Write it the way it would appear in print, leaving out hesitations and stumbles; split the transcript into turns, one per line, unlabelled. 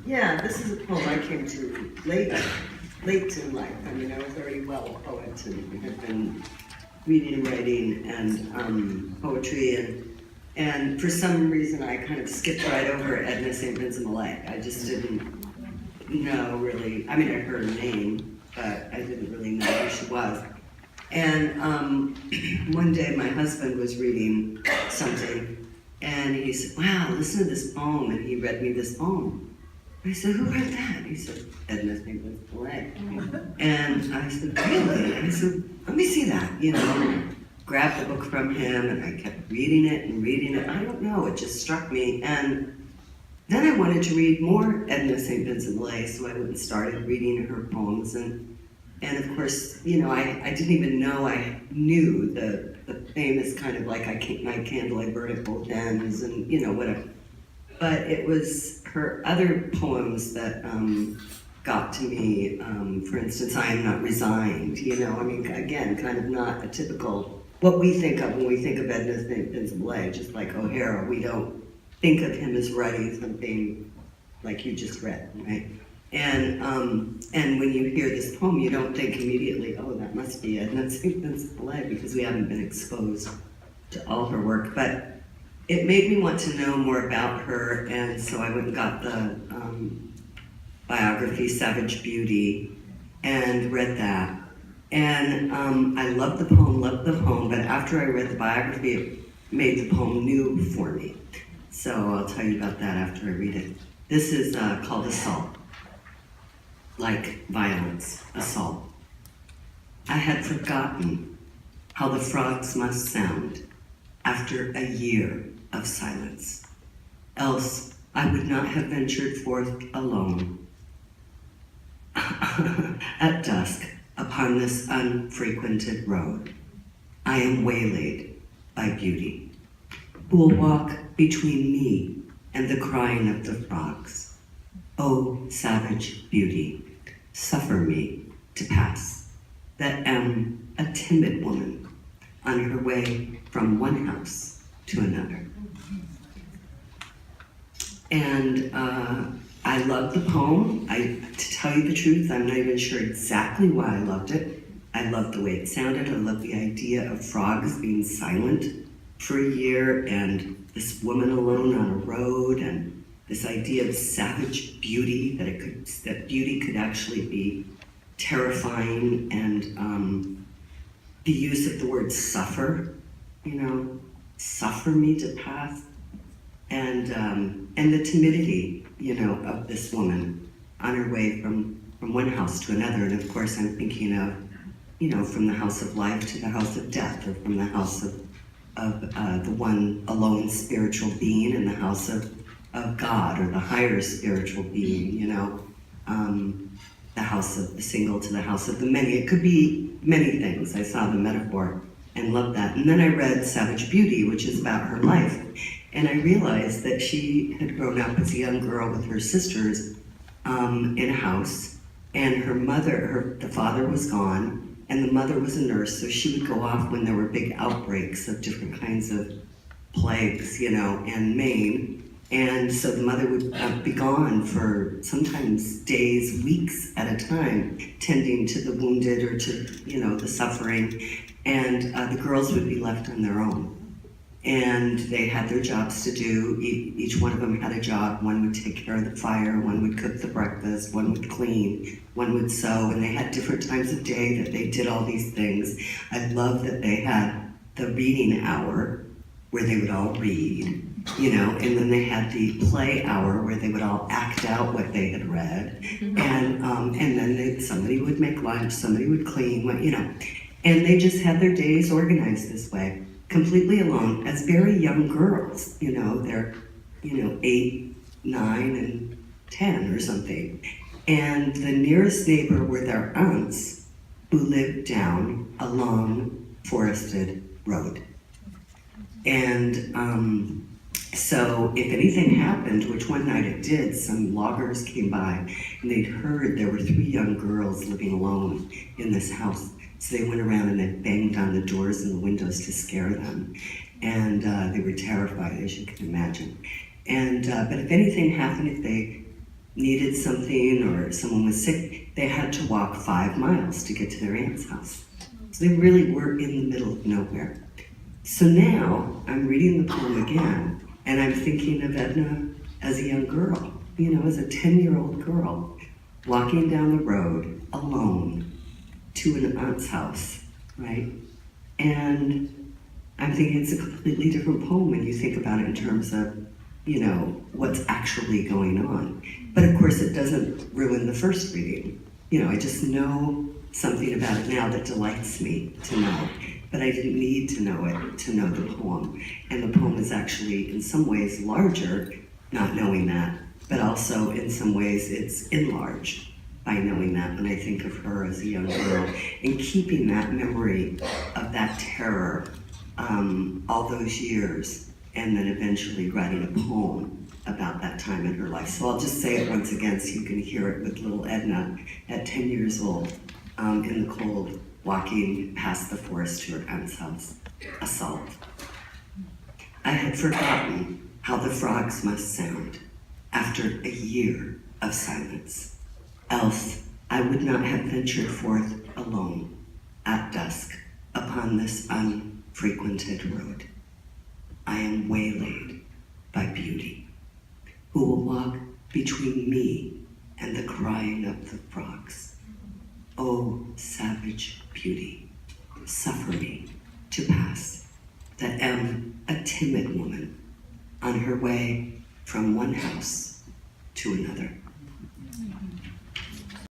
Yeah, this is a poem I came to late in life. I mean, I was already well a poet and had been reading and writing and poetry and for some reason I kind of skipped right over Edna St. Vincent Millay. I just didn't know really. I mean, I heard her name, but I didn't really know who she was. And one day my husband was reading something and he said, "Wow, listen to this poem." And he read me this poem. I said, "Who read that?" He said, "Edna St. Vincent Millay." And I said, "Really?" I said, "Let me see that," you know. Grabbed the book from him and I kept reading it and reading it. I don't know, it just struck me. And then I wanted to read more Edna St. Vincent Millay, so I went and started reading her poems. And of course, you know, I didn't even know I knew the famous kind of like, my candle, I burn at both ends, and you know, whatever. But it was her other poems that got to me. For instance, I Am Not Resigned, you know, I mean, again, kind of not a typical, what we think of when we think of Edna St. Vincent Millay, just like O'Hara, we don't think of him as writing something like you just read, right? And when you hear this poem, you don't think immediately, oh, that must be Edna St. Vincent Millay, because we haven't been exposed to all her work. But it made me want to know more about her, and so I went and got the biography, Savage Beauty, and read that. And I loved the poem, but after I read the biography, it made the poem new for me. So I'll tell you about that after I read it. This is called Assault. Like violence, assault. I had forgotten how the frogs must sound after a year of silence. Else I would not have ventured forth alone at dusk upon this unfrequented road. I am waylaid by beauty, who will walk between me and the crying of the frogs. O savage beauty, suffer me to pass, that am a timid woman on her way from one house to another. And I loved the poem. To tell you the truth, I'm not even sure exactly why I loved it. I loved the way it sounded. I loved the idea of frogs being silent for a year and this woman alone on a road, and this idea of savage beauty, that beauty could actually be terrifying, and the use of the word suffer, you know, suffer me to pass, and the timidity, you know, of this woman on her way from one house to another. And of course I'm thinking of, you know, from the house of life to the house of death, or from the house of the one alone spiritual being in the house of God, or the higher spiritual being, you know, the house of the single to the house of the many. It could be many things. I saw the metaphor and loved that. And then I read Savage Beauty, which is about her life. And I realized that she had grown up as a young girl with her sisters in a house, and her mother, the father was gone, and the mother was a nurse, so she would go off when there were big outbreaks of different kinds of plagues, you know, and Maine. And so the mother would be gone for sometimes days, weeks at a time, tending to the wounded or to, you know, the suffering. And the girls would be left on their own. And they had their jobs to do. Each one of them had a job. One would take care of the fire, one would cook the breakfast, one would clean, one would sew, and they had different times of day that they did all these things. I love that they had the reading hour where they would all read, you know, and then they had the play hour where they would all act out what they had read, and then somebody would make lunch, somebody would clean, you know, and they just had their days organized this way, completely alone, as very young girls, you know, they're, you know, 8, 9, and 10 or something. And the nearest neighbor were their aunts, who lived down a long forested road. And so if anything happened, which one night it did, some loggers came by and they'd heard there were 3 young girls living alone in this house. So they went around and they banged on the doors and the windows to scare them. And they were terrified, as you can imagine. And but if anything happened, if they needed something or someone was sick, they had to walk 5 miles to get to their aunt's house. So they really were in the middle of nowhere. So now I'm reading the poem again, and I'm thinking of Edna as a young girl, as a 10-year-old girl, walking down the road alone to an aunt's house, right? And I'm thinking it's a completely different poem when you think about it in terms of, what's actually going on. But of course it doesn't ruin the first reading. I just know something about it now that delights me to know. But I didn't need to know it to know the poem. And the poem is actually in some ways larger, not knowing that, but also in some ways it's enlarged by knowing that when I think of her as a young girl and keeping that memory of that terror all those years, and then eventually writing a poem about that time in her life. So I'll just say it once again so you can hear it with little Edna at 10 years old in the cold, walking past the forest to her aunt's house. Assault. I had forgotten how the frogs must sound after a year of silence. Else I would not have ventured forth alone at dusk upon this unfrequented road. I am waylaid by beauty, who will walk between me and the crying of the frogs. O savage beauty, suffer me to pass, that am a timid woman on her way from one house to another.